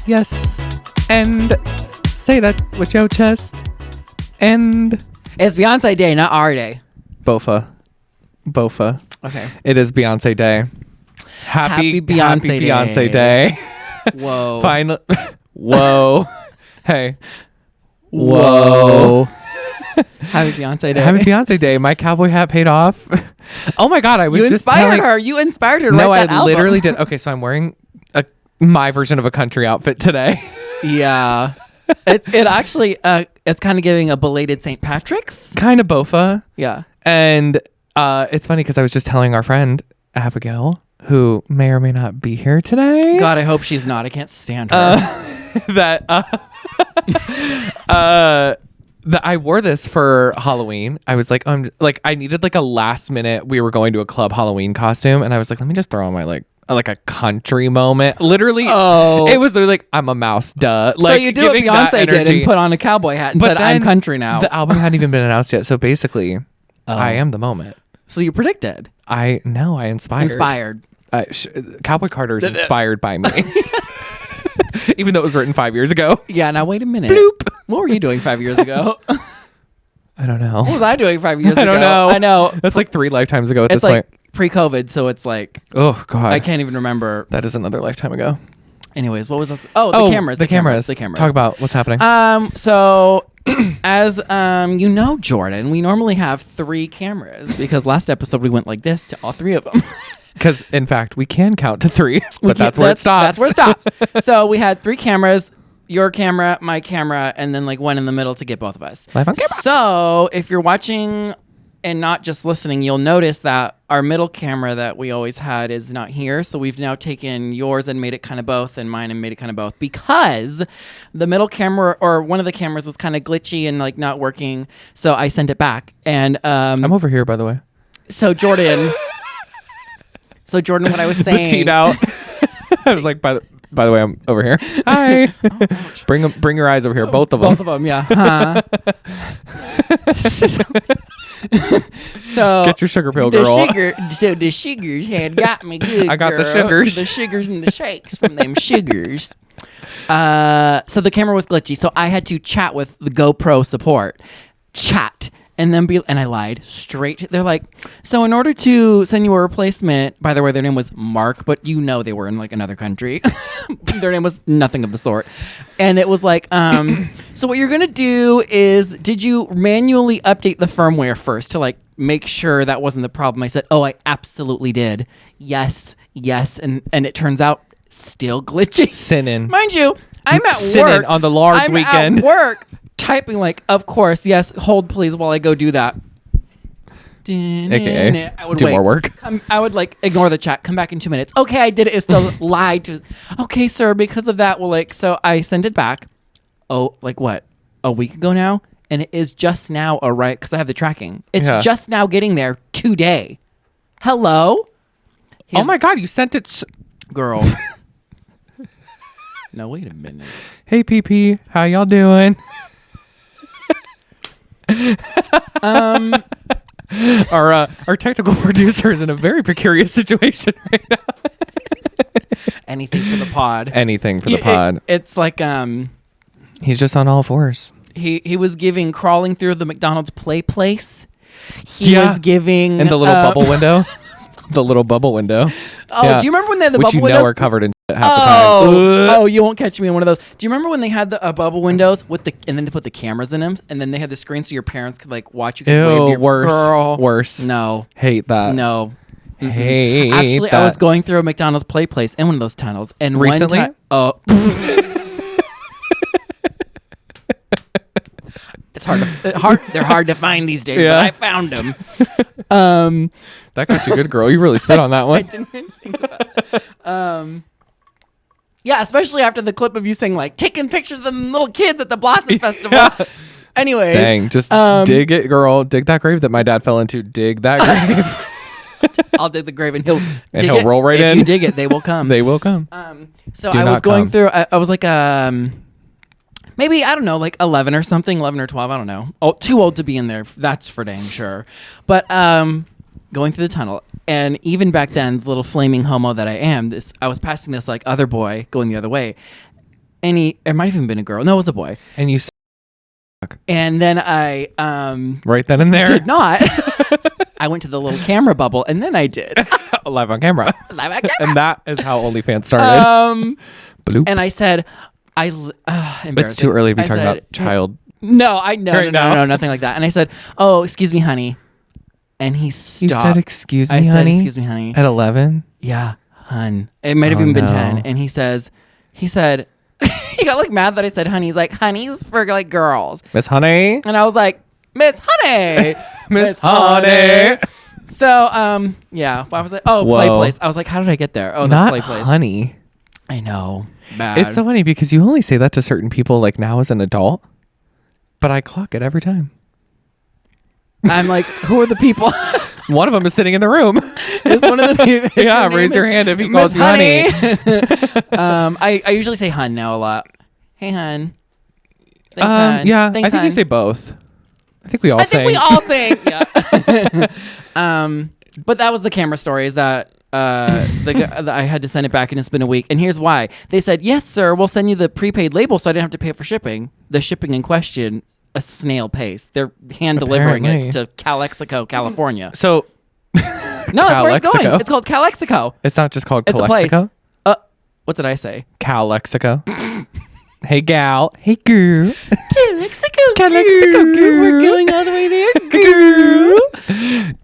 Yes. And say that with your chest. And it's Beyonce Day, not our day. Bofa. Okay. It is Beyonce Day. Happy Beyonce Day. Whoa. Finally. Whoa. Hey. Whoa. Happy Beyonce Day. Happy Beyonce Day. My cowboy hat paid off. Oh my God. You inspired her to write that album. Literally did. Okay, so I'm wearing my version of a country outfit today. Yeah. It's kind of giving a belated St. Patrick's. Kind of bofa. Yeah. And it's funny because I was just telling our friend Abigail, who may or may not be here today. God, I hope she's not. I can't stand her. That I wore this for Halloween. I was like, I needed like a last minute. We were going to a club Halloween costume, and I was like, let me just throw on my like a country moment. Literally, it was literally like, I'm a mouse, duh. Like, so you did what Beyonce did and put on a cowboy hat and said, I'm country now. The album hadn't even been announced yet, so basically, I am the moment. So you predicted. I inspired. Cowboy Carter's inspired by me. Even though it was written 5 years ago. Yeah, now wait a minute. Bloop. What were you doing 5 years ago? I don't know. What was I doing 5 years ago? I don't know. I know. That's like 3 lifetimes ago at this point. Pre-COVID, so it's like... Oh, God. I can't even remember. That is another lifetime ago. Anyways, what was this? Oh, the cameras. The cameras. Talk about what's happening. So, as you know, Jordan, we normally have 3 cameras because last episode we went like this to all 3 of them. Because, in fact, we can count to 3, but that's where it stops. That's where it stops. So we had 3 cameras, your camera, my camera, and then like one in the middle to get both of us. Live on camera. So if you're watching and not just listening, you'll notice that our middle camera that we always had is not here. So we've now taken yours and made it kind of both, and mine and made it kind of both, because the middle camera or one of the cameras was kind of glitchy and like not working. So I sent it back. And I'm over here, by the way. So Jordan... what I was saying... The cheat out. I was like, by the way, I'm over here. Hi. Bring your eyes over here. Both of them. Both of them, yeah. Huh. So get your sugar pill, girl. The sugars had got me good. I got girl. the sugars. The sugars and the shakes from them sugars. So the camera was glitchy, so I had to chat with the GoPro support. Chat. And I lied straight. They're like, so in order to send you a replacement, by the way, their name was Mark, but you know they were in like another country. Their name was nothing of the sort. And it was like, so what you're going to do is, did you manually update the firmware first to like make sure that wasn't the problem? I said, oh, I absolutely did. Yes. And it turns out still glitchy. Sinning. Mind you, I'm at Sinning work. on the Lord's weekend. At work. Typing like, of course, yes, hold please while I go do that. AKA, I would do wait. more work. I would like ignore the chat, come back in 2 minutes. Okay, I did it. It still lied to. Okay, sir, because of that, so I sent it back. Oh, like what? A week ago now? And it is just now because I have the tracking. It's just now getting there today. Hello? Oh my God, you sent it. Girl. No, wait a minute. Hey, PP, how y'all doing? Our technical producer is in a very precarious situation right now. Anything for the pod. Anything for the pod. It's like he's just on all fours. He was crawling through the McDonald's play place. He was giving in the little bubble window. The little bubble window. Oh, do you remember when they had the bubble windows? Which you know are covered in half the time. Oh, you won't catch me in one of those. Do you remember when they had the bubble windows and then they put the cameras in them, and then they had the screen so your parents could like watch you? Ew, worse. Girl. Worse. No. Hate that. No. Mm-hmm. Hate Actually, that. I was going through a McDonald's play place in one of those tunnels, and recently. It's hard. They're hard to find these days, but I found them. That got you good, girl. You really spit on that one. I didn't even think about it. Yeah, especially after the clip of you saying like taking pictures of the little kids at the Blossom Festival. Yeah. Anyways, dang, just dig it, girl. Dig that grave that my dad fell into. Dig that grave. I'll dig the grave and he'll roll right in. If you dig it, they will come. They will come. So I was going through. I was like maybe, I don't know, like 11 or something, 11 or 12, I don't know. Oh, too old to be in there, that's for dang sure. But going through the tunnel, and even back then, the little flaming homo that I am, I was passing this like other boy going the other way, and it might have even been a girl. No, it was a boy. And you And then I right then and there did not. I went to the little camera bubble, and then I did. live on camera. Live on camera. And that is how OnlyFans started. Bloop. And I said, It's too early to be talking about child. No, no, nothing like that. And I said, "Oh, excuse me, honey." And he stopped. You said, "Excuse me, I said, honey." "Excuse me, honey." At 11. Yeah, hun. It might have even been 10. And he said, he got like mad that I said honey. He's like, honey's for like girls. Miss Honey. And I was like, Miss Honey. Miss Honey. So, yeah. I was like, oh, Whoa. play place. I was like, how did I get there? Oh, the Not play place. honey. I know. Bad. It's so funny because you only say that to certain people like now as an adult, but I clock it every time. I'm like, who are the people? One of them is sitting in the room. It's one of the people. Yeah, raise your hand if he calls you honey. I usually say hun now a lot. Hey, hun. Thanks, hun. Yeah, Thanks, I think hun. you say both. I think we all sing. I think we all sing. Yeah. But that was the camera story. Is that I had to send it back and it's been a week. And here's why. They said, yes, sir, we'll send you the prepaid label so I didn't have to pay for shipping. The shipping in question, a snail pace. They're hand delivering it to Calexico, California. So, no, that's where it's going. It's called Calexico. It's not just called It's Calexico? a place. What did I say? Calexico. Hey, gal. Hey, girl. Calexico, Calexico, girl. We're going all the way there, girl.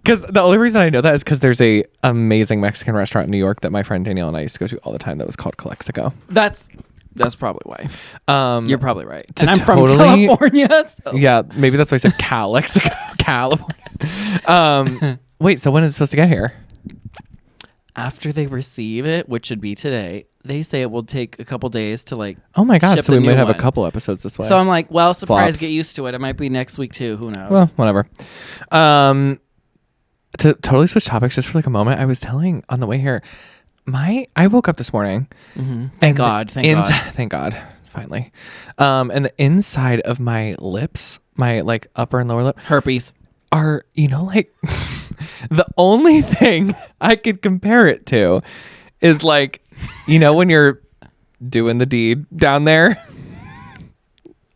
Because the only reason I know that is because there's a amazing Mexican restaurant in New York that my friend Danielle and I used to go to all the time that was called Calexico. That's probably why. You're probably right. And I'm from totally- California. So. Yeah, maybe that's why I said Calexico, California. Wait, so when is it supposed to get here? After they receive it, which should be today, they say it will take a couple days to like. Oh my God! ship So the we might new have one. a couple episodes this way. So I'm like, well, surprise, Flops. get used to it. It might be next week too. Who knows? Well, whatever. To totally switch topics just for like a moment, I was telling on the way here, I woke up this morning. Mm-hmm. Thank God. Thank God. Finally. And the inside of my lips, my like upper and lower lip, Herpes. are, like the only thing I could compare it to is like, when you're doing the deed down there.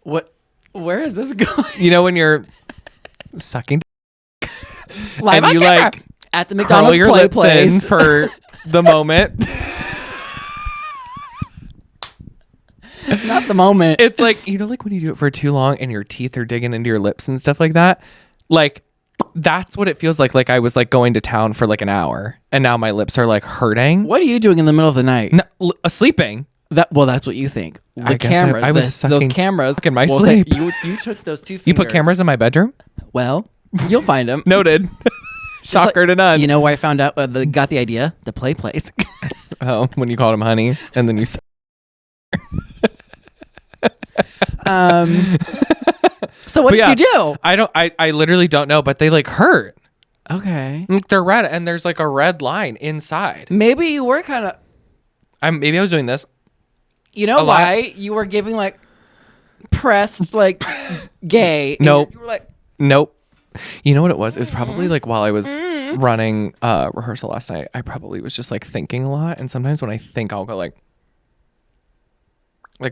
What? Where is this going? When you're sucking Live and on you camera. like At the curl McDonald's your play lips in place. for the moment. Not the moment. It's like, like when you do it for too long and your teeth are digging into your lips and stuff like that. Like, that's what it feels like. Like I was like going to town for like an hour and now my lips are like hurting. What are you doing in the middle of the night? No, sleeping. That's what you think. The I guess cameras. I was those sucking cameras. in my will say- sleep. you took those two fingers. You put cameras in my bedroom? Well, you'll find them. Noted. Shocker to none. You know where I found out? Got the idea? The play place. Oh, when you called him honey and then you said. So what did you do? I literally don't know, but they like hurt. Okay. They're red and there's like a red line inside. Maybe you were kind of. Maybe I was doing this. You know why? You were giving like pressed like gay. and Nope. You were like. Nope. You know what it was? It was probably like while I was running rehearsal last night, I probably was just like thinking a lot. And sometimes when I think, I'll go like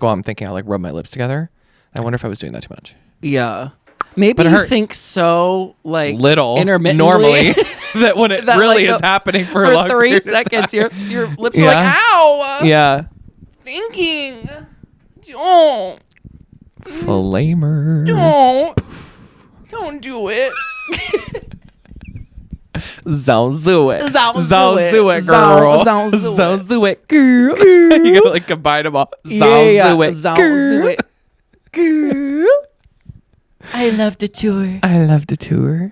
while I'm thinking, I'll like rub my lips together. I wonder if I was doing that too much. Yeah. Maybe But it you hurts. think so like Little intermittently normally that when it that, really like, is happening for a for long 3 period of seconds time. your lips are like ow. Yeah. Thinking. Don't Flamer. don't do it. Don't do it. Don't Don't do do it. it, girl. Don't do it. Don't do it, girl. You gotta like combine them all. Don't do it, Don't girl. do it. Girl. I love the tour. I love the tour.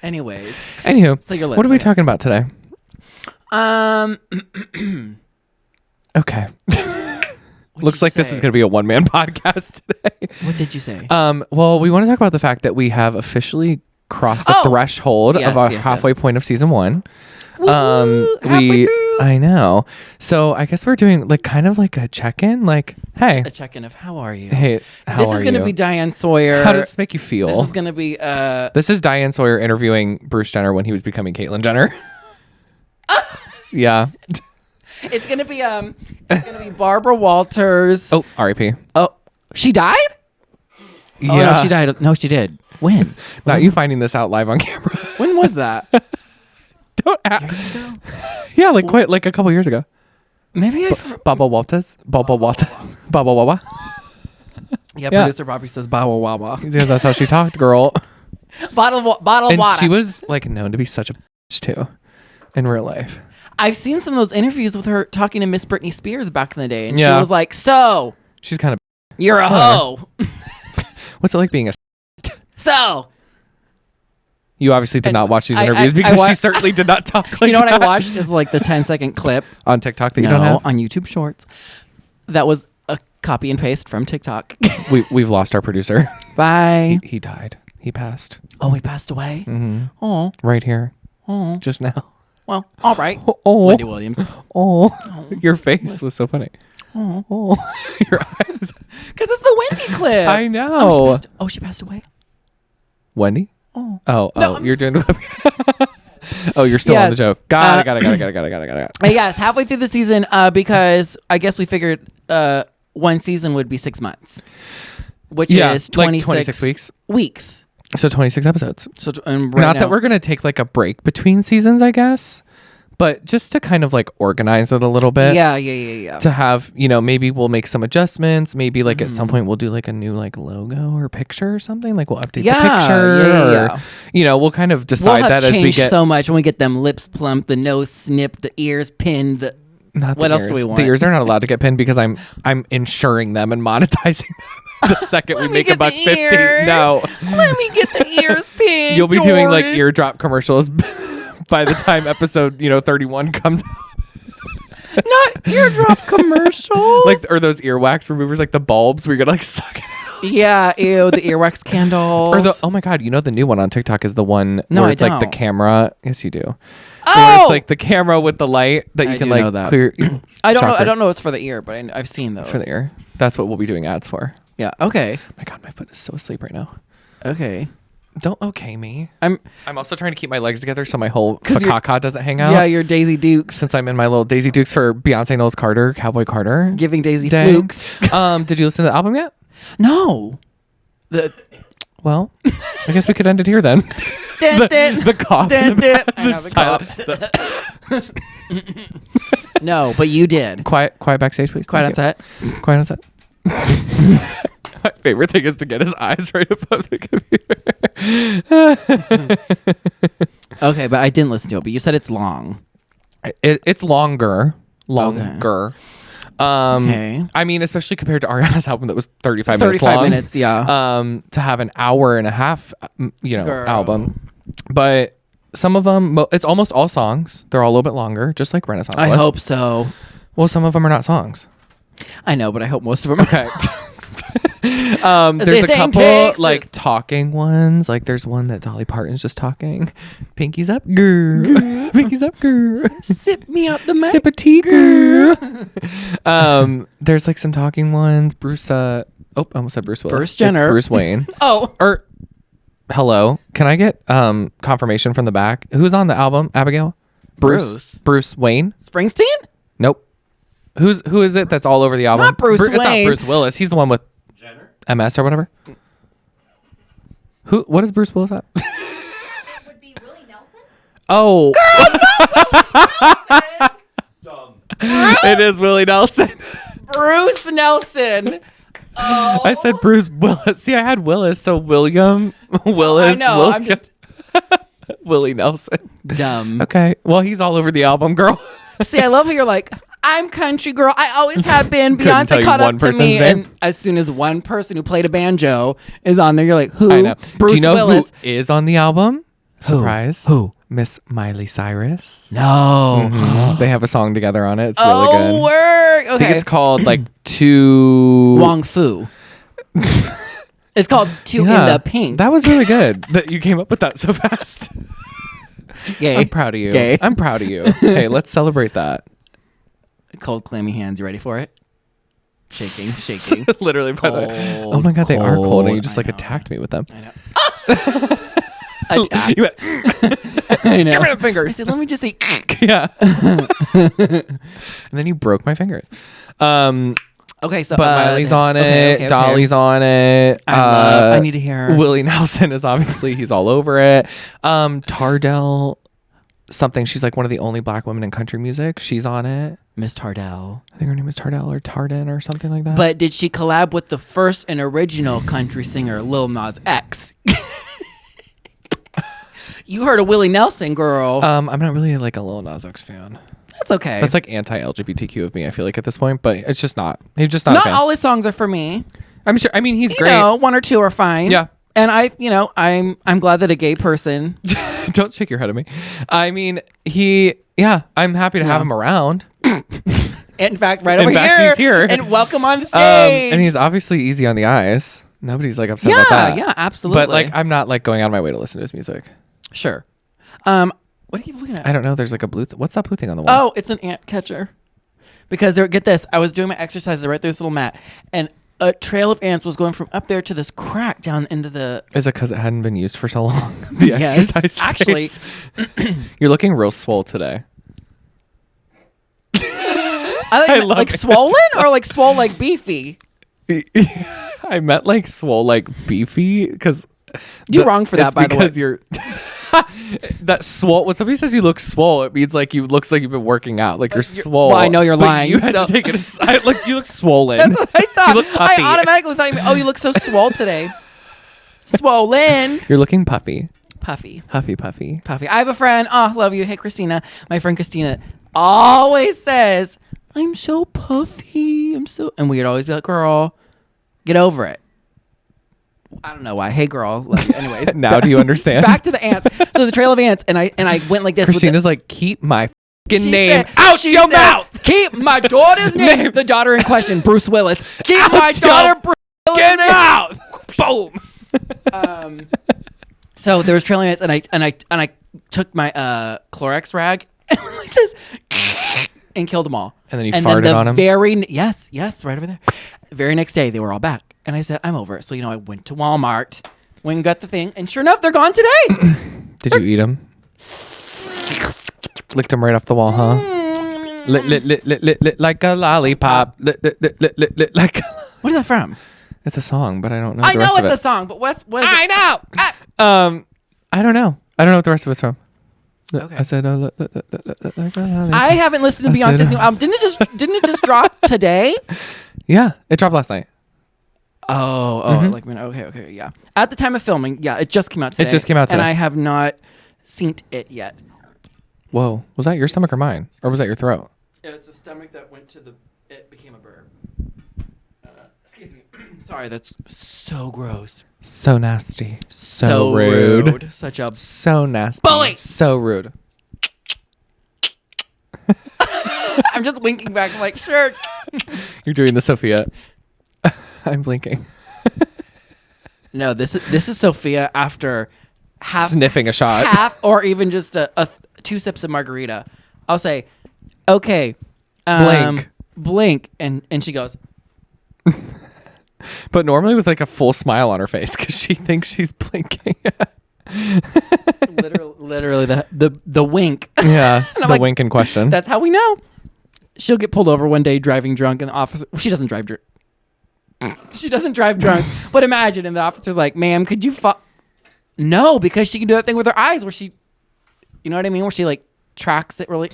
Anyways. Anywho, So your lips, what are we okay. talking about today? Okay. Looks like this is going to be a one-man podcast today. What did you say? Well, we want to talk about the fact that we have officially crossed the threshold Yes, of our yes, halfway point of season 1. Halfway I know. So I guess we're doing like kind of like a check-in. Like, hey, A check-in of how are you? hey, how This are is going to you? be Diane Sawyer. How does this make you feel? This is going to be This is Diane Sawyer interviewing Bruce Jenner when he was becoming Caitlyn Jenner. Yeah. it's going to be Barbara Walters. Oh, R.I.P. Oh, she died? Yeah. Oh, no, she died. No, she did. When? Not you finding this out live on camera. When was that? Don't ask. Yeah, like quite like a couple years ago. Maybe I Baba Walters. Baba Walters. Baba Wawa. Yeah, producer Bobby says Bawa Wawa. Yeah, that's how she talked, girl. Bottle And water. she was like known to be such a bitch too in real life. I've seen some of those interviews with her talking to Miss Britney Spears back in the day, and she Yeah. was like, "So She's kind of. you're a hoe." What's it like being a? So You obviously did And not watch these I- interviews I because wa- she certainly did not talk like you know what I that. watched is like the 10-second clip. On TikTok that you don't have? on YouTube Shorts. That was a copy and paste from TikTok. We've lost our producer. Bye. He died. He passed. Oh, he passed away. Mm-hmm. Oh, Right here. oh. Just now. Well, all right. Oh. Wendy Williams. Oh. Your face was so funny. Oh, Oh. Your eyes. because it's the Wendy clip. I know. She passed away. Wendy? Oh. Oh, No, you're doing the. Oh, you're still on the Yes. joke. Got it. Yes, halfway through the season, because I guess we figured one season would be 6 months, which Yeah, is like 26, 26 weeks. Weeks. So 26 episodes. So and Not that we're going to take like a break between seasons, I guess, but just to kind of like organize it a little bit. Yeah. To have, maybe we'll make some adjustments. Maybe like at some point we'll do like a new like logo or picture or something. Like we'll update the picture. Yeah. Or, we'll kind of We'll decide have that as we changed get. so much when we get them lips plumped, the nose snipped, the ears pinned. Not What the else do ears. we want? The ears are not allowed to get pinned because I'm insuring them and monetizing them the second we Let me make get the $1.50. ears. No. Let me get the ears pinned. You'll be doing like Jordan. eardrop commercials by the time episode 31 comes out. Not eardrop commercials. Like, or those earwax removers, like the bulbs where you gotta like suck it out. Yeah, ew, the earwax candles. Or oh my god, the new one on TikTok is the one No, where I it's like the don't. camera. Yes, you do. Where Oh! it's like the camera with the light that you I can do like know that. clear. I don't know. Shocker. I don't know it's for the ear, but I've seen those. It's for the ear. That's what we'll be doing ads for. Yeah. Okay. My god, my foot is so asleep right now. Okay. Don't okay me. I'm also trying to keep my legs together so my whole 'Cause you're- fakaka doesn't hang out. Yeah, you're Daisy Dukes. Since I'm in my little Daisy Dukes for Beyonce Knowles Carter, Cowboy Carter. Giving Daisy day. flukes. Did you listen to the album yet? No. Well, I guess we could end it here then. the cough. Dun, dun. I the know, the silent- No, but you did. Quiet backstage, please. Quiet on Thank set. you. Quiet on set. My favorite thing is to get his eyes right above the computer. Okay, but I didn't listen to it. But you said it's long. It's longer. Okay. I mean, especially compared to Ariana's album that was 35 minutes long. 35 minutes, yeah. To have an hour and a half, Girl. album. But some of them, it's almost all songs. They're all a little bit longer, just like Renaissance I was. hope so. Well, some of them are not songs. I know, but I hope most of them are. Okay. There's a This ain't couple Texas. like talking ones. Like there's one that Dolly Parton's just talking. Pinkies up, girl. Pinkies up, girl. Sip me up the mic. Sip a tea, girl. There's like some talking ones. Bruce. I almost said Bruce Willis. Bruce Jenner. It's Bruce Wayne. Oh. Or hello. Can I get confirmation from the back? Who's on the album? Abigail. Bruce Wayne. Springsteen? Nope. Who is it that's all over the album? Not Bruce It's not Wayne. Bruce Willis. He's the one with MS or whatever. What is Bruce Willis at? Would be Willie Nelson. Oh. It is Willie Nelson. Bruce Nelson. Oh. I said Bruce Willis. See, I had Willis, so William Willis. I know. William, I'm just Willie Nelson. dumb. Okay. Well, he's all over the album, girl. See, I love how you're like, I'm country girl. I always have been. Couldn't tell Beyonce you caught one up to person's me, name. and as soon as one person who played a banjo is on there, you're like, who? I know. Bruce Do you know Willis. who is on the album? Surprise. Who? Miss Miley Cyrus. No. Mhm. They have a song together on it. It's really good. Work. I Okay. think it's called like Two. Wong Fu. It's called Two in the Pink. That was really good that you came up with that so fast. Gay. I'm proud of you. Gay. I'm proud of you. Hey, let's celebrate that. Cold, clammy hands. You ready for it? Shaking. Literally. By the way. Cold, Oh my God, they are cold, and you just I like know. attacked me with them. I know. Attack. You went, I know. Give me the I fingers. said, let me just see. Yeah. And then you broke my fingers. Okay, so But Miley's on it. okay. Dolly's on it. I need to hear. Willie Nelson is obviously, he's all over it. Tardell something. She's like one of the only black women in country music. She's on it. Miss Tardell. I think her name is Tardell or Tarden or something like that. But did she collab with the first and original country singer, Lil Nas X? You heard of Willie Nelson, girl. I'm not really like a Lil Nas X fan. That's okay. That's like anti-LGBTQ of me, I feel like, at this point, but it's just not. He's just not a Not fan. all his songs are for me. I'm sure. I mean, he's You great. know, one or two are fine. Yeah. And I'm glad that a gay person. Don't shake your head at me. I mean, I'm happy to have him around. In fact, right In over fact, here. he's here. And welcome on the stage. And he's obviously easy on the eyes. Nobody's like upset about that. Yeah, absolutely. But like, I'm not like going out of my way to listen to his music. Sure. What are you looking at? I don't know. There's like a blue. What's that blue thing on the wall? Oh, it's an ant catcher. Because get this, I was doing my exercises right through this little mat, and a trail of ants was going from up there to this crack down into the. Is it because it hadn't been used for so long? The Yes, exercise actually. space? You're looking real swole today. I love like it. swollen or like swole like beefy. I meant like swole, like beefy, because You're wrong for that, by the way. Because you're that swole. When somebody says you look swole, it means like you looks like you've been working out, like you're swole. well, I know you're But lying, You had so- to take it aside. Like you look swollen. That's what I thought. You look puffy. I automatically thought, you look so swole today. Swollen. You're looking puffy. Puffy. Puffy. I have a friend. Oh, love you. Hey, Christina. My friend Christina always says, I'm so puffy. And we'd always be like, girl, get over it. I don't know why. Hey, girl. Love you. Anyways. Now do you understand? Back to the ants. So the trail of ants. And I went like this. Christina's like, keep my fucking She name said- out she your said, mouth. Keep my daughter's name. The daughter in question, Bruce Willis. Keep Out my your daughter, Bruce Willis' Get name. mouth. Boom. So there was trailing ants, and I took my Clorox rag and went like this and killed them all. And then you farted on 'em? Yes, right over there. The very next day, they were all back, and I said, I'm over it. So I went to Walmart, went and got the thing, and sure enough, they're gone today. Did you eat them? Licked them right off the wall, huh? Lit like a lollipop. Lit like. What is that from? It's a song, but I don't know. I the know rest of it's it. a song, but what is it? I know. I don't know. I don't know what the rest of it's from. Okay. I said, like a lollipop. I haven't listened to I said, Beyonce's new album. Didn't it just drop today? Yeah, it dropped last night. Like okay, yeah. At the time of filming, yeah, it just came out today. just came out and today. I have not seen it yet. Whoa, was that your stomach or mine, or was that your throat? It's a stomach that went to it became a burp. Excuse me. Sorry, that's so gross. So nasty. So rude. Such a So nasty. Bully. So rude. I'm just winking back. I'm like, sure. You're doing the Sophia. I'm blinking. No, this is Sophia after Sniffing a shot. half or even just a 2 sips of margarita. I'll say, okay, blink, and she goes, But normally with like a full smile on her face because she thinks she's blinking. literally the wink. Yeah, I'm the like, wink in question. That's how we know. She'll get pulled over one day driving drunk, and the officer. She doesn't drive drunk. She doesn't drive drunk. But imagine, and the officer's like, "Ma'am, could you?" No, because she can do that thing with her eyes, where she, you know what I mean, where she like tracks it really.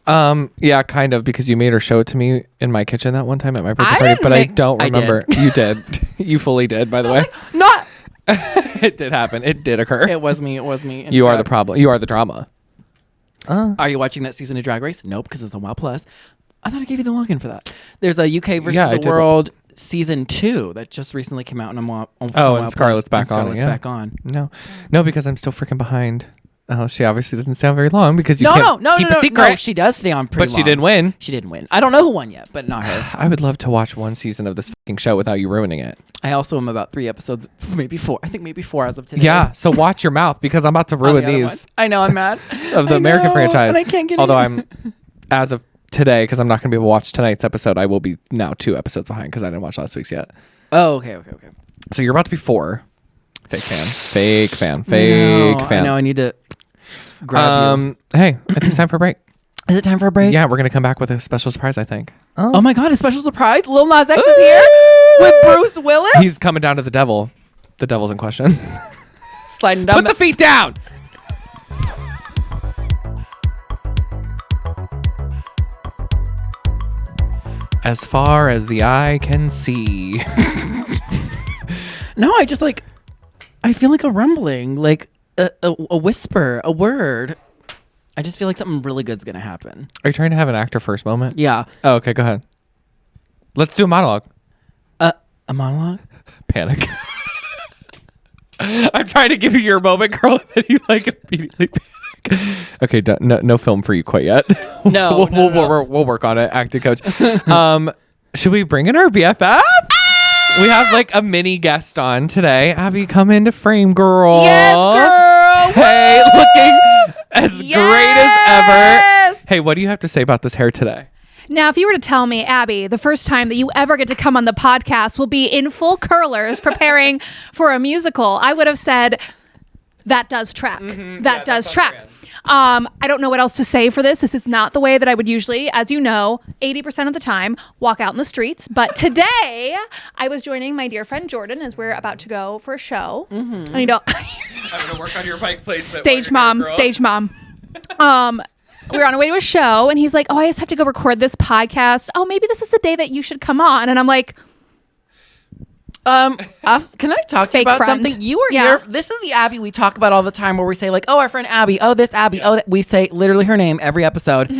Yeah, kind of, because you made her show it to me in my kitchen that one time at my birthday I party, didn't but make- I don't I remember. did. You did. You fully did, by the way. Not. It did happen. It did occur. It was me. And You are the problem. You are the drama. Are you watching that season of Drag Race? Nope, because it's on WoW Plus. I thought I gave you the login for that. There's a UK versus Yeah, I the did. World season 2 that just recently came out, and I'm on. And Scarlett's back on. Scarlett's Yeah. back on. No, because I'm still freaking behind. Oh, she obviously doesn't stay on very long because you No, can't no, keep no, a secret. no. She does stay on pretty But long. she didn't win. She didn't win. I don't know who won yet, but not her. I would love to watch one season of this fucking show without you ruining it. I also am about 3 episodes, maybe 4. I think maybe 4 as of today. Yeah, so watch your mouth because I'm about to on the ruin other these. one. I know, I'm mad. of the I American know, franchise. and I can't get Although in. I'm, as of today, because I'm not going to be able to watch tonight's episode, I will be now 2 episodes behind because I didn't watch last week's yet. Oh, okay. So you're about to be 4. Fake fan. I know. I need to grab you. Hey, I think it's time for a break. Is it time for a break? Yeah, we're going to come back with a special surprise, I think. Oh my God, a special surprise. Lil Nas X is here with Bruce Willis. He's coming down to the devil. The devil's in question. sliding down Put the feet down. As far as the eye can see. No, I just like, I feel like a rumbling, like a whisper, a word. I just feel like something really good's going to happen. Are you trying to have an actor first moment? Yeah. Oh, okay, go ahead. Let's do a monologue. A monologue? Panic. I'm trying to give you your moment, girl, and then you like immediately panic. Okay, no film for you quite yet. No, we'll work on it, acting coach. Should we bring in our BFF? We have like a mini guest on today. Abby, come into frame, girl. Yes, girl. Hey, Woo! looking as great Yes! as ever. Hey, what do you have to say about this hair today? Now, if you were to tell me, Abby, the first time that you ever get to come on the podcast will be in full curlers preparing for a musical, I would have said, that does track. That does track. I don't know what else to say for this. This is not the way that I would usually, as you know, 80% of the time, walk out in the streets. But today, I was joining my dear friend Jordan as we're about to go for a show. And you know, I'm going to work on your bike placement. stage mom. We were on our way to a show, and he's like, "Oh, I just have to go record this podcast. Oh, maybe this is the day that you should come on." And I'm like, Can I talk to you Fake about friend. something? You were Yeah. here. This is the Abby we talk about all the time, where we say like, "Oh, our friend Abby. Oh, this Abby. Oh, that." We say literally her name every episode.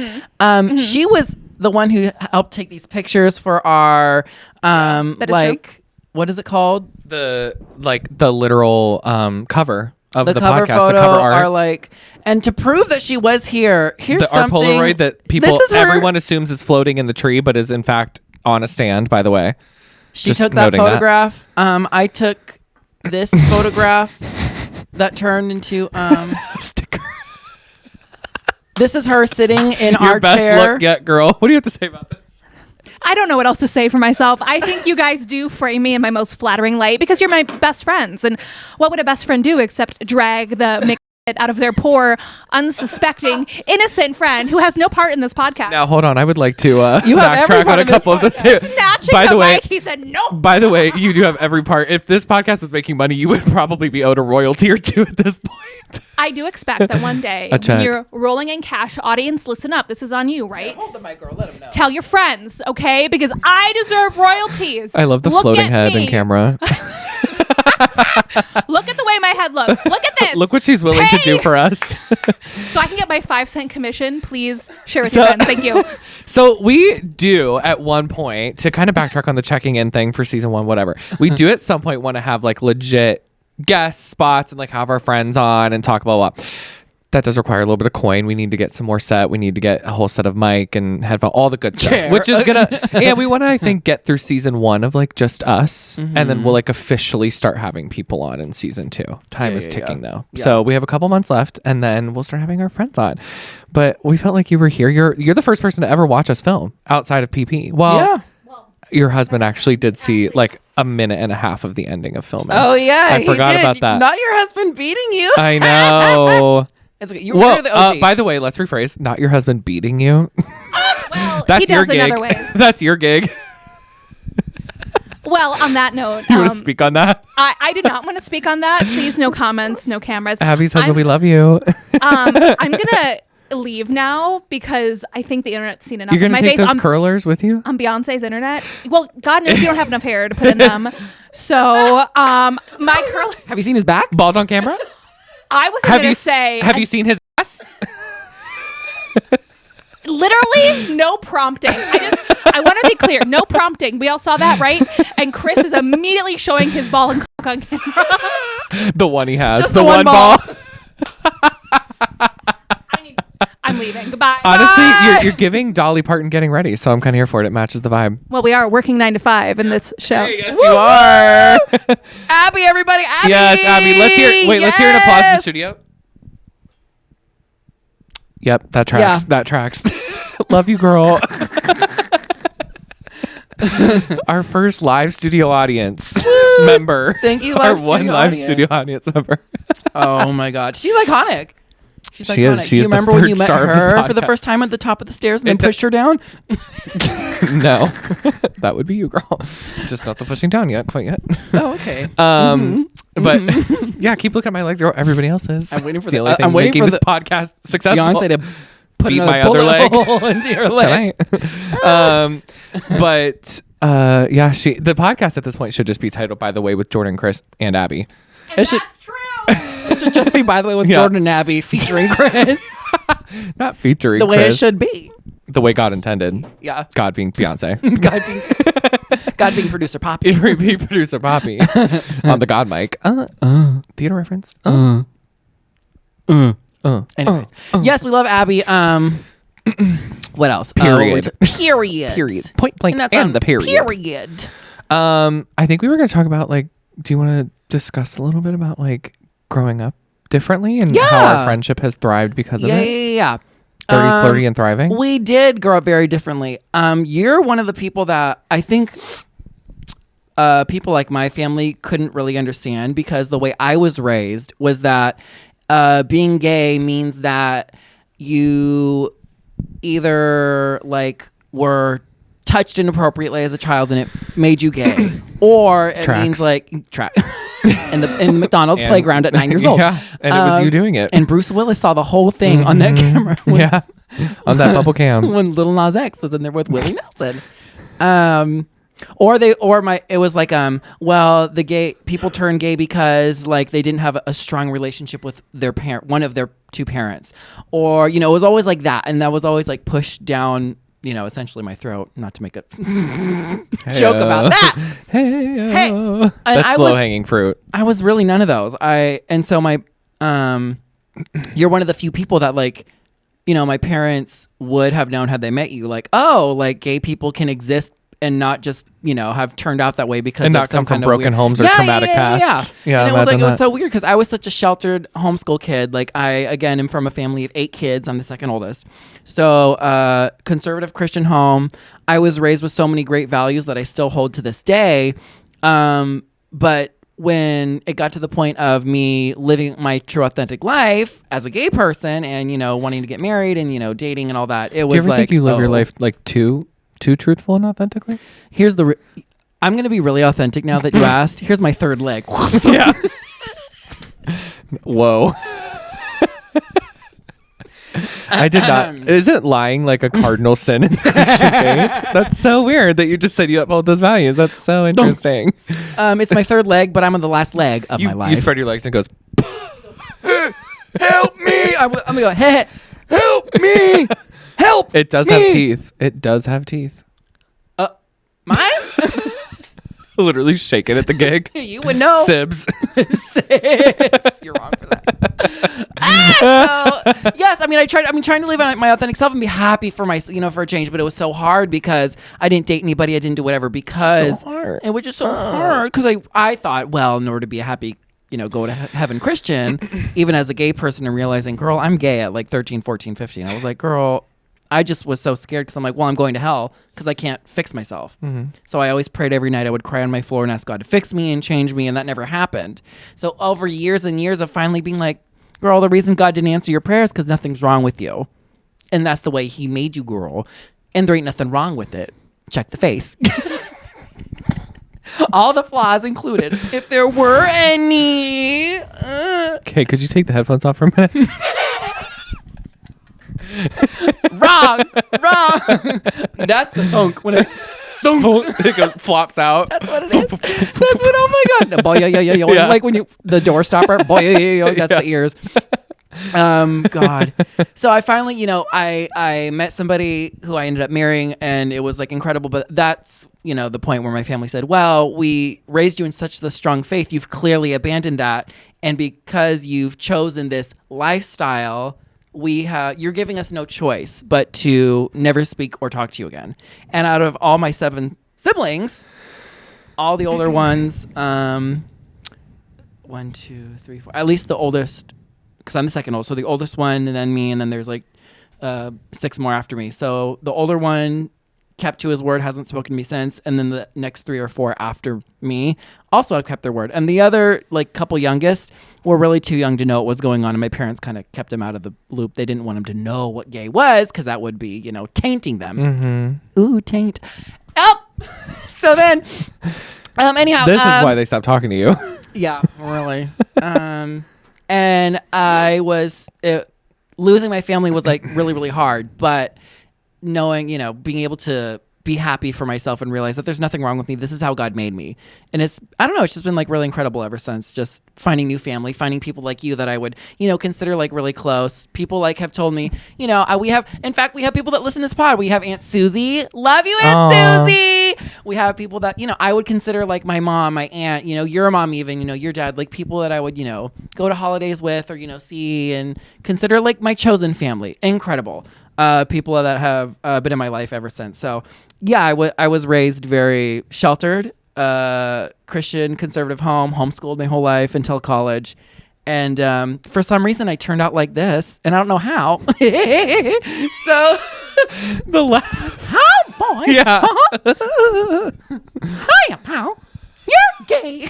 She was the one who helped take these pictures for our That is like true. what is it called? The literal cover of the cover podcast, photo, the cover art. or like, and to prove that she was here, here's Our something. Polaroid that people, This is her- everyone assumes is floating in the tree, but is in fact on a stand, by the way. She Just took that noting that. photograph. I took this photograph that turned into Sticker. this is her sitting in Your our best chair. look yet, girl. What do you have to say about this? I don't know what else to say for myself. I think you guys do frame me in my most flattering light because you're my best friends. And what would a best friend do except drag the mix out of their poor, unsuspecting, innocent friend who has no part in this podcast? Now, hold on. I would like to You have every backtrack part on a of this couple of this. Snatching By the the way, mic, he said no. by the way, you do have every part. If this podcast was making money, you would probably be owed a royalty or two at this point. I do expect that one day A check. when you're rolling in cash, audience, listen up. This is on you, right? Hold the mic, girl. Let him know. Tell your friends, okay? Because I deserve royalties. I love the Look floating at head me. in camera. Look at the way my head looks. Look at this. Look what she's willing to do Hey! for us. So I can get my 5-cent commission. Please share with So- your friends. Thank you. So we do at one point, to kind of backtrack on the checking in thing for season 1, whatever. We do at some point want to have like legit guest spots and like have our friends on and talk about what. That does require a little bit of coin. We need to get some more set. We need to get a whole set of mic and headphone, all the good stuff. Chair. Which is gonna, and we want to, I think, get through season 1 of like just us, and then we'll like officially start having people on in season 2. Time is ticking now, Yeah. so we have a couple months left, and then we'll start having our friends on. But we felt like you were here. You're the first person to ever watch us film outside of PP. Well, Yeah. your husband actually did see like a minute and a half of the ending of filming. Oh yeah, I he forgot did. about that. Not your husband beating you. I know. It's okay. You're Well, the OG. by the way, let's rephrase. Not your husband beating you. Well, That's he does your in gig. other ways. That's your gig. Well, on that note, You want to speak on that? I did not want to speak on that. Please, no comments, no cameras. Abby's husband, I'm- we love you. I'm gonna leave now because I think the internet's seen enough You're of gonna my take face those curlers with you? on Beyonce's internet. Well, God knows you don't have enough hair to put in them. So, my curler. Have you seen his back? Bald on camera? I wasn't gonna say. Have you seen his ass? Literally no prompting. I want to be clear. No prompting. We all saw that, right? And Chris is immediately showing his ball and cock on camera. The one he has. Just the the one one ball. I'm leaving. Goodbye. Honestly, you're giving Dolly Parton getting ready, so I'm kind of here for it. It matches the vibe. Well, we are working 9 to 5 in this show. Yes, you are. Abby, everybody, Abby. Yes, Abby. Let's hear. Wait, let's hear an applause in the Yes. studio. Yep, that tracks. Yeah. That tracks. Love you, girl. Our first live studio audience member. Thank you, Our live one studio live audience. studio audience member. Oh my God, she's iconic. She's She iconic. is. She Do you is the remember when third you met star of this her for the podcast. first time at the top of the stairs and then It do- pushed her down? No, that would be you, girl. Just not the pushing down yet, quite yet. Oh, okay. But yeah, keep looking at my legs, girl. Everybody else is. I'm waiting for the the- only thing I'm waiting making for this the- podcast successful. Beyonce to put Beat another my other bullet leg hole into your leg. tonight. But yeah, the podcast at this point should just be titled "By the Way" with Jordan, Chris, and Abby. And It should- that's true. It should just be, by the way, with Yeah. Jordan and Abby featuring Chris. Not featuring The way Chris, it should be. the way God intended. Yeah. God being Beyonce. God being producer Poppy. Be producer Poppy on the God mic. Theater reference. Anyways. Yes, we love Abby. What else? Period. Period. Point blank And that's and the period. Period. I think we were going to talk about like. Do you want to discuss a little bit about like growing up differently and how Yeah. our friendship has thrived because of Yeah, it? yeah. Dirty, flirty, and thriving. We did grow up very differently. You're one of the people that I think people like my family couldn't really understand, because the way I was raised was that being gay means that you either like were touched inappropriately as a child and it made you gay, or it Tracks. means like in the McDonald's And- playground at 9 years old. Yeah, and it was you doing it. And Bruce Willis saw the whole thing on that camera. when- Yeah, on that bubble cam. when Lil Nas X was in there with Willie Nelson. It was like, well, the gay people turn gay because like they didn't have a strong relationship with their one of their two parents, or, you know, it was always like that. And that was always like pushed down, you know, essentially my throat, not to make a joke about that. Hey, And that's I low was- hanging fruit. I was really none of those. So my, you're one of the few people that like, you know, my parents would have known had they met you, like, oh, like gay people can exist and not just, you know, have turned out that way because And of not some come from kind of broken weird- homes or traumatic pasts. Yeah, and it was like, imagine it was that. so weird because I was such a sheltered homeschool kid. Like I, again, am from a family of 8 kids. I'm the second oldest. So conservative Christian home. I was raised with so many great values that I still hold to this day. But when it got to the point of me living my true authentic life as a gay person and, you know, wanting to get married and, you know, dating and all that, it was Do you ever like, think you live your oh. life like too truthful and authentically? Here's the. I'm going to be really authentic now that you asked. Here's my third leg. Yeah. Whoa. I did not. Isn't lying like a cardinal sin in the Christian faith? That's so weird that you just said you uphold those values. That's so interesting. It's my third leg, but I'm on the last leg of my life. You spread your legs and it goes, Help me! I'm going to go, hey, help me! Help! it does me! have teeth. It does have teeth. Mine? Literally shaking at the gig. You would know. Sibs. Sis. You're wrong for that. So, yes, I mean, I'm trying to live my authentic self and be happy for my, you know, for a change, but it was so hard because I didn't date anybody, I didn't do whatever because So hard. it was just so hard because I thought, well, in order to be a happy, you know, go to heaven Christian, even as a gay person, and realizing, girl, I'm gay at like 13, 14, 15. I was like, girl, I just was so scared because I'm like, well, I'm going to hell because I can't fix myself. So I always prayed every night. I would cry on my floor and ask God to fix me and change me, and that never happened. So over years and years of finally being like, girl, the reason God didn't answer your prayers because nothing's wrong with you. And that's the way he made you, girl. And there ain't nothing wrong with it. Check the face. All the flaws included, if there were any. Okay, could you take the headphones off for a minute? Wrong. That's the thunk when it It goes, flops out. That's what it is. That's what. Oh my god. Boy, yeah. Like when you the door stopper. Boy, yeah. That's the ears. God. So I finally, you know, I met somebody who I ended up marrying, and it was like incredible. But that's, you know, the point where my family said, "Well, we raised you in such the strong faith. You've clearly abandoned that, and because you've chosen this lifestyle." You're giving us no choice but to never speak or talk to you again. And out of all my 7 siblings, all the older ones, 1, 2, 3, 4, at least the oldest, because I'm the second oldest. So the oldest one, and then me, and then there's like 6 more after me. So the older one kept to his word, hasn't spoken to me since, and then the next 3 or 4 after me also have kept their word. And the other like couple youngest were really too young to know what was going on, and my parents kind of kept them out of the loop. They didn't want them to know what gay was because that would be, tainting them. Mm-hmm. Ooh, taint. Oh, so then, anyhow, This is why they stopped talking to you. yeah, really. And I was losing my family was like really, really hard, but knowing, being able to be happy for myself and realize that there's nothing wrong with me. This is how God made me. And it's just been like really incredible ever since, just finding new family, finding people like you that I would, consider like really close. People like have told me, we have people that listen to this pod. We have Aunt Susie. Love you, Aunt Susie. We have people that, I would consider like my mom, my aunt, your mom, even, your dad, like people that I would, go to holidays with or, see and consider like my chosen family. Incredible. People that have been in my life ever since. So yeah, I was raised very sheltered, Christian conservative home, homeschooled my whole life until college. And for some reason I turned out like this, and I don't know how. So The laugh. oh boy. Yeah. Hiya, pal. You're gay.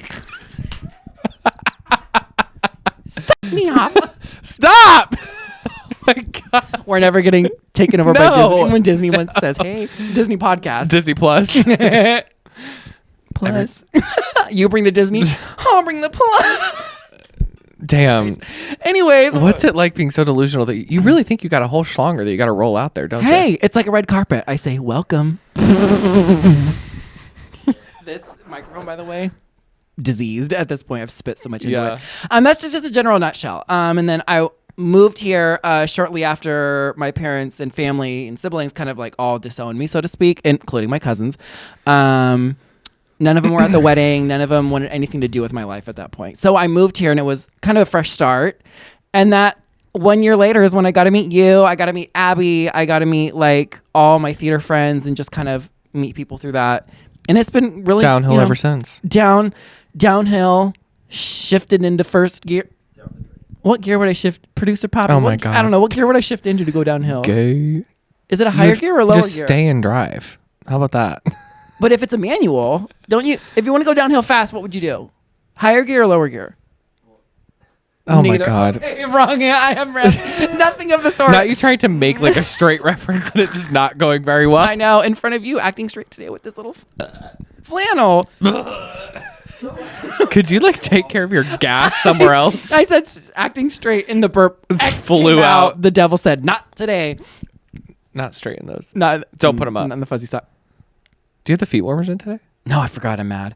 Suck me off. Stop. Oh my God. We're never getting taken over by No. Disney when Disney once says, "Hey, Disney podcast." Disney Plus. Plus, you bring the Disney, I'll bring the plus. Damn. Anyways, What's it like being so delusional that you really think you got a whole schlonger that you got to roll out there, don't you? Hey, it's like a red carpet. I say, welcome. This microphone, by the way, diseased at this point. I've spit so much into Yeah. it. That's just a general nutshell. And then I moved here shortly after my parents and family and siblings kind of like all disowned me, so to speak, including my cousins. None of them were at the wedding. None of them wanted anything to do with my life at that point. So I moved here, and it was kind of a fresh start. And that 1 year later is when I got to meet you. I got to meet Abby. I got to meet like all my theater friends and just kind of meet people through that. And it's been really Downhill ever since. Downhill, shifted into first gear. What gear would I shift? Producer Pop. Oh my God. I don't know. What gear would I shift into to go downhill? Gay. Is it a higher gear or a lower Just gear? stay and drive. How about that? But if it's a manual, don't you? If you want to go downhill fast, what would you do? Higher gear or lower gear? Oh Neither. my God. Okay, wrong. Yeah, I am nothing of the sort. Now you trying to make like a straight reference and it's just not going very well. I know. In front of you, acting straight today with this little flannel. Could you like take care of your gas somewhere else? I said acting straight in the burp. Flew came out. The devil said, "Not today." Not straight in those. Not. Don't put 'em up. Not in the fuzzy sock. Do you have the feet warmers in today? No, I forgot. I'm mad.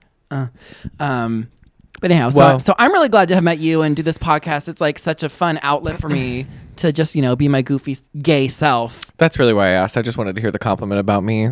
But anyhow, Well- so I'm really glad to have met you and do this podcast. It's like such a fun outlet for me to just, be my goofy gay self. That's really why I asked. I just wanted to hear the compliment about me.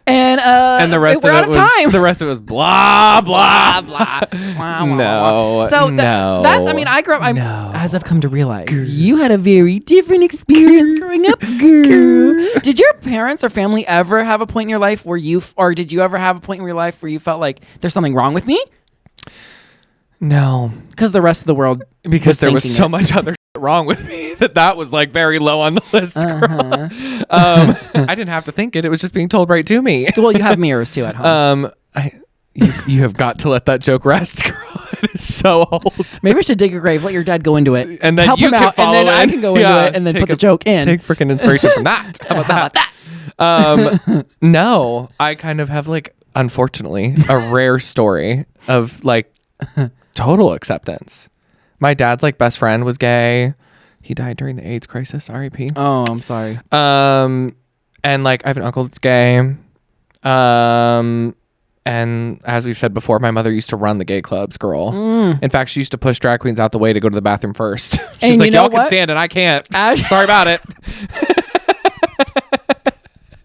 And And the rest we're of out it of was time. the rest of it was blah blah. Blah. Wah, wah, No, wah. So no. that's, I grew up, No. as I've come to realize, you had a very different experience growing up, girl. Did your parents or family ever have a point in your life where or did you ever have a point in your life where you felt like there's something wrong with me? No, Because the rest of the world because there was thinking so it. much other wrong with me that was like very low on the list. Uh-huh. I didn't have to think it; it was just being told right to me. Well, you have mirrors too at home. You have got to let that joke rest, girl. It is so old. Maybe I should dig a grave, let your dad go into it, And then help you him can out, and then follow I in. can go into Yeah, it and then take put the a- joke in. Take freaking inspiration from that. How about that? No, I kind of have like, unfortunately, a rare story of like total acceptance. My dad's like best friend was gay. He died during the AIDS crisis. R.I.P. Oh, I'm sorry. And like I have an uncle that's gay. And as we've said before, my mother used to run the gay clubs, girl. In fact, she used to push drag queens out the way to go to the bathroom first. She's And like, you know y'all can what? stand and I can't. Ash- Sorry about it.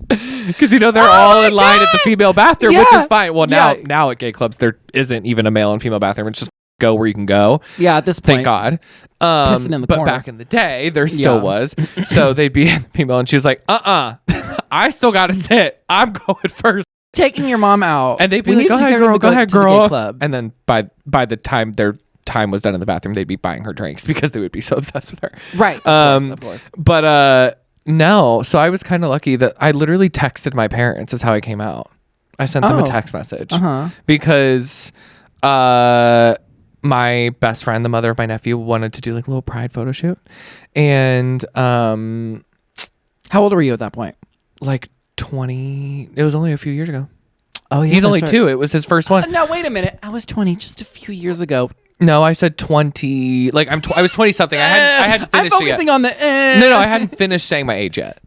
Because they're all in line at the female bathroom, which Yeah. is fine. Well, Yeah. now at gay clubs there isn't even a male and female bathroom. It's just go where you can go. Yeah, at this point. Thank God. Pissing in the but corner. back in the day, there still Yeah. was. So they'd be female, and she was like, I still got to sit. I'm going first. Taking your mom out. And they'd be We like, need go to ahead, take her girl, to go ahead, to the gay girl. club. And then by the time they're time was done in the bathroom, they'd be buying her drinks because they would be so obsessed with her. Right. Of course. But no. So I was kind of lucky that I literally texted my parents is how I came out. I sent them a text message because my best friend, the mother of my nephew, wanted to do like a little pride photo shoot. And how old were you at that point? Like 20. It was only a few years ago. Oh, yeah. He's only 2. It was his first one. No, wait a minute. I was 20 just a few years ago. No, I said 20. Like I was 20 something. I hadn't finished I'm focusing it yet. on the. No, I hadn't finished saying my age yet.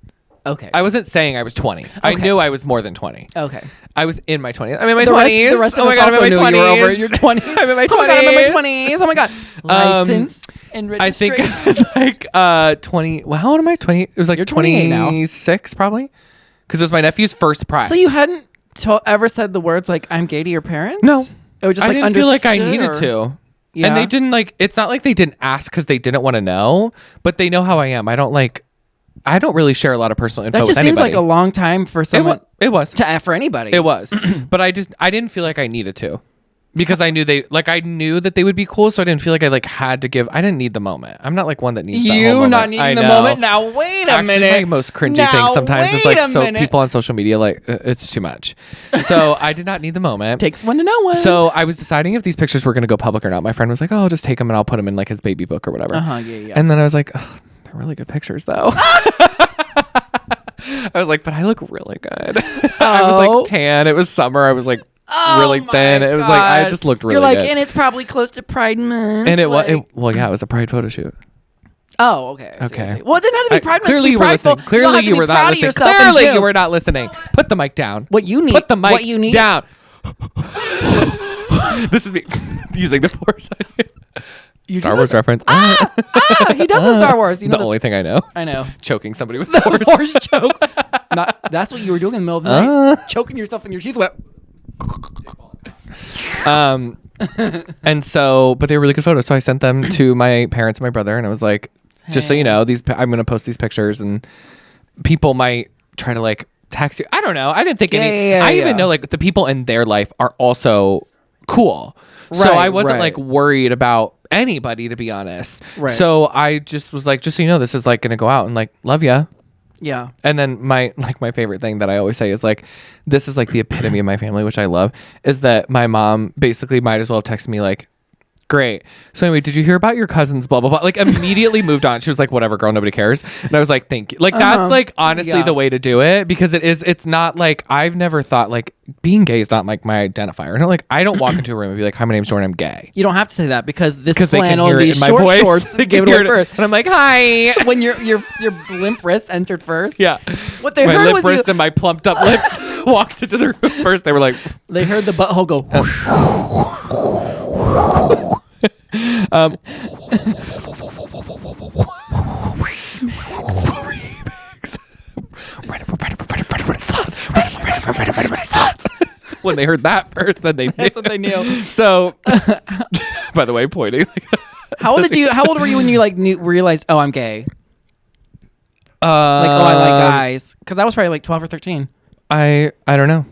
Okay. I wasn't saying I was 20. I knew I was more than 20. Okay. I was in my 20s. I'm in my The 20s. rest oh of my us god, I'm in also my knew 20s. you were over your 20s. I'm in my 20s. Oh my god, I'm in my 20s. Oh my god. License and I think registration. it was like 20. Well, how old am I? 20. It was like You're 28 now. 26 probably. Because it was my nephew's first pride. So you hadn't ever said the words like "I'm gay" to your parents? No. It was just I like didn't feel like I understood, needed or- to. Yeah. And they didn't like, it's not like they didn't ask because they didn't want to know, but they know how I am. I don't really share a lot of personal info That just with seems anybody. like a long time for someone It was. to for anybody. It was. But I didn't feel like I needed to. Because I knew I knew that they would be cool, so I didn't feel like I like had to give. I didn't need the moment. I'm not like one that needs that whole You moment. not needing I the know. moment. Now wait a Actually, minute. my most cringy Now, thing sometimes is like wait a so minute. people on social media like it's too much. So I did not need the moment. Takes one to know one. So I was deciding if these pictures were going to go public or not. My friend was like, "Oh, I'll just take them and I'll put them in like his baby book or whatever." Yeah. And then I was like, oh, "They're really good pictures, though." I was like, "But I look really good." I was like tan. It was summer. I was like really thin. It was like I just looked really You're like, good. and it's probably close to Pride Month. And it was like- well, yeah, it was a pride photo shoot. Oh, okay. I see, I Okay. see. Well, it didn't have to be Pride Month. Clearly, to be you were prideful. listening. Clearly, don't have to you be were proud not of listening. yourself in Clearly, June. you were not listening. Put the mic down. What you need. Put the mic What you need. down. This is me using the force on you. Star Wars reference. He does the Star Wars. You know the only thing I know. I know. Choking somebody with the force. Horse choke. That's what you were doing in the middle of the night. Choking yourself in your teeth. And so, but they were really good photos. So I sent them to my parents and my brother, and I was like, just so you know, I'm gonna post these pictures, and people might try to like text you. I don't know. I didn't think any. I even know like the people in their life are also cool. So I wasn't like worried about anybody, to be honest. Right. So I just was like, just so you know, this is like gonna go out and like love ya. Yeah. And then my favorite thing that I always say is like, this is like the epitome of my family, which I love, is that my mom basically might as well have texted me like, great. So anyway, did you hear about your cousins? Blah, blah, blah. Like immediately moved on. She was like, whatever, girl, nobody cares. And I was like, thank you. Like that's like honestly the way to do it, because it's not like, I've never thought like being gay is not like my identifier. I don't walk into a room and be like, hi, my name's Jordan, I'm gay. You don't have to say that because this They can flannel, hear it these in my short voice. shorts, They gave can it hear away it. first. And I'm like, hi. When your limp wrist entered first. Yeah. What they my heard lip was wrist and my plumped up lips walked into the room first. They were like, they heard the butthole go. when they heard that first, then they knew. That's what they knew. So, by the way, pointing. How old were you when you realized, oh, I'm gay? Like, oh, I like guys. Because I was probably like 12 or 13. I don't know.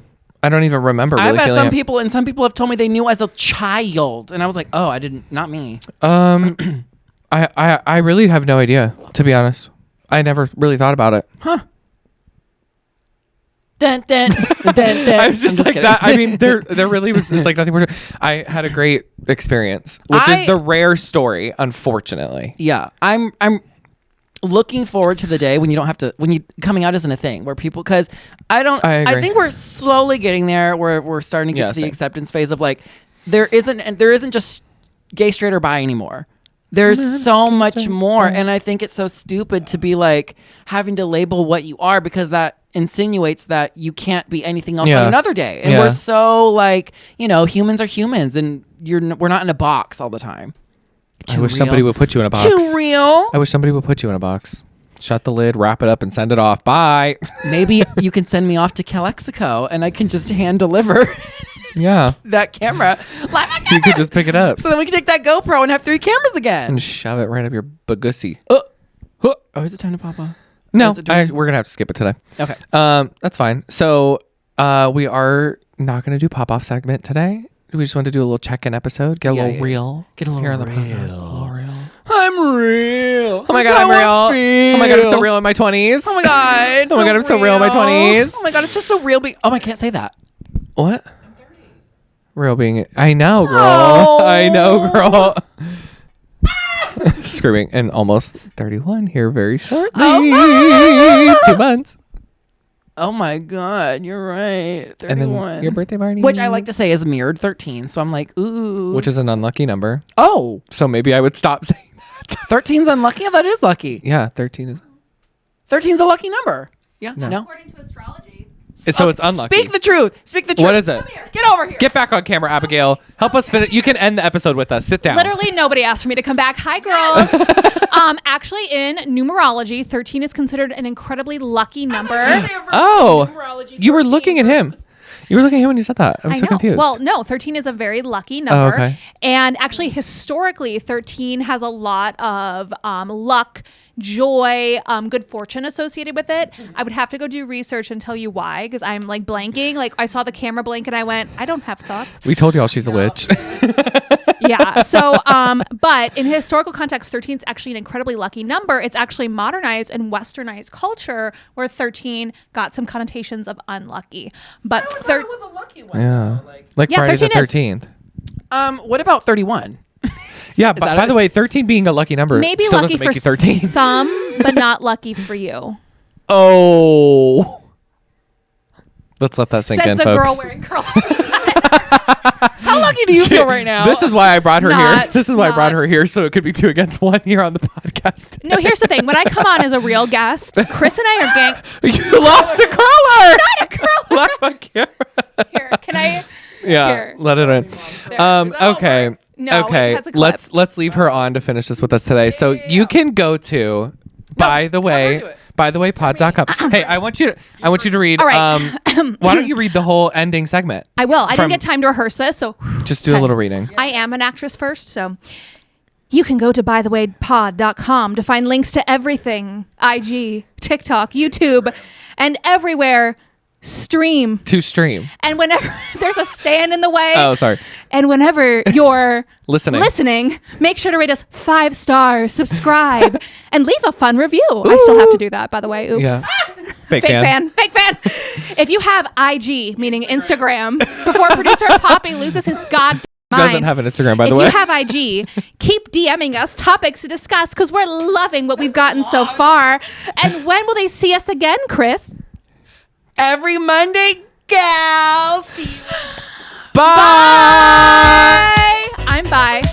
I don't even remember really I've asked feeling some it. people, and some people have told me they knew as a child, and I was like, oh, I didn't, not me. I really have no idea, to be honest. I never really thought about it. Huh. Dun, dun, dun, dun. I was just like kidding. that. I mean, there really was just like nothing more. I had a great experience, which is the rare story, unfortunately. Yeah, I'm looking forward to the day when you don't have to, when you coming out isn't a thing where people, because I agree. think we're slowly getting there where we're starting to get to the same. acceptance phase of like there isn't just gay, straight, or bi anymore. There's so much more, and I think it's so stupid to be like having to label what you are, because that insinuates that you can't be anything else on another day. And we're so like, humans are humans, and we're not in a box all the time. I wish somebody would put you in a box. Too real. I wish somebody would put you in a box. Shut the lid, wrap it up, and send it off. Bye. Maybe you can send me off to Calexico, and I can just hand deliver Yeah. that camera. You could just pick it up So then we can take that GoPro and have 3 cameras again. and shove it right up your bagussy. Oh, is it time to pop off? No, Is it doing- we're gonna have to skip it today. Okay. That's fine. So we are not gonna do pop off segment today. we just want to do a little check-in episode, get a little real, Get a little here on the real. podcast. A little real. I'm real. Oh my god, I'm real. Oh my god, I'm so real in my 20s. Oh my god. Oh my god, I'm so real in my 20s. Oh my god, it's just so real. I can't say that. What? Real being. I know, girl. Oh. I know, girl. Screaming and almost 31 here very shortly. Oh 2 months. Oh my god, you're right. 31. And then your birthday party, which I like to say is mirrored 13. So I'm like, ooh. which is an unlucky number. Oh, So maybe I would stop saying that. 13's unlucky. I thought it is lucky. Yeah, 13 is. 13's a lucky number. Yeah. No. No. According to astrology. So it's unlucky. Speak the truth. Speak the truth. What is it? Come here. Get over here. Get back on camera, Abigail. Help us finish. You can end the episode with us. Sit down. Literally nobody asked for me to come back. Hi, girls. Actually, in numerology, 13 is considered an incredibly lucky number. Oh, you were looking at him. You were looking at him when you said that. I'm I so know. confused. Well, no, 13 is a very lucky number. okay. And actually, historically, 13 has a lot of luck, joy, good fortune associated with it. I would have to go do research and tell you why, because I'm like blanking. Like I saw the camera blink and I went, I don't have thoughts. we told y'all she's a witch. Yeah. So, but in historical context, 13 is actually an incredibly lucky number. It's actually modernized and westernized culture where 13 got some connotations of unlucky. But It was a lucky one. Yeah. though, Like Yeah, Friday the 13 13th. what about 31? Yeah, but that by it? the way, 13 being a lucky number maybe still lucky doesn't for make you 13. some, but not lucky for you. Oh. Let's let that sink Says in, the folks. girl wearing curls. How lucky do you feel right now? This is why I brought her here. Not- This is why I brought not. her here, so it could be 2 against 1 here on the podcast. No, here's the thing. When I come on as a real guest, Chris and I are gang. You lost the curler. Not a curler. Live on camera. Here, can I? Yeah, Here. let it in. There. Okay. No, okay. it has a clip. Let's leave her on to finish this with us today. So you can go to by the way pod.com. Hey, I want you to read All right. why don't you read the whole ending segment? I will. I From- didn't get time to rehearse this, so Just do a Okay. little reading. I am an actress first, so you can go to bythewaypod.com to find links to everything. IG, TikTok, YouTube, and everywhere. Stream. To stream. And whenever there's a stand in the way. Oh, sorry. And whenever you're Listening. make sure to rate us 5 stars, subscribe, and leave a fun review. I still have to do that, by the way. Oops. Yeah. Fake Fake fan. fan. If you have IG, meaning Instagram, before producer Poppy loses his god mind. Doesn't have an Instagram, by the If way. you have IG, keep DMing us topics to discuss because we're loving what we've gotten so far. And when will they see us again, Chris? Every Monday, gal. See you. Bye. Bye. I'm bye.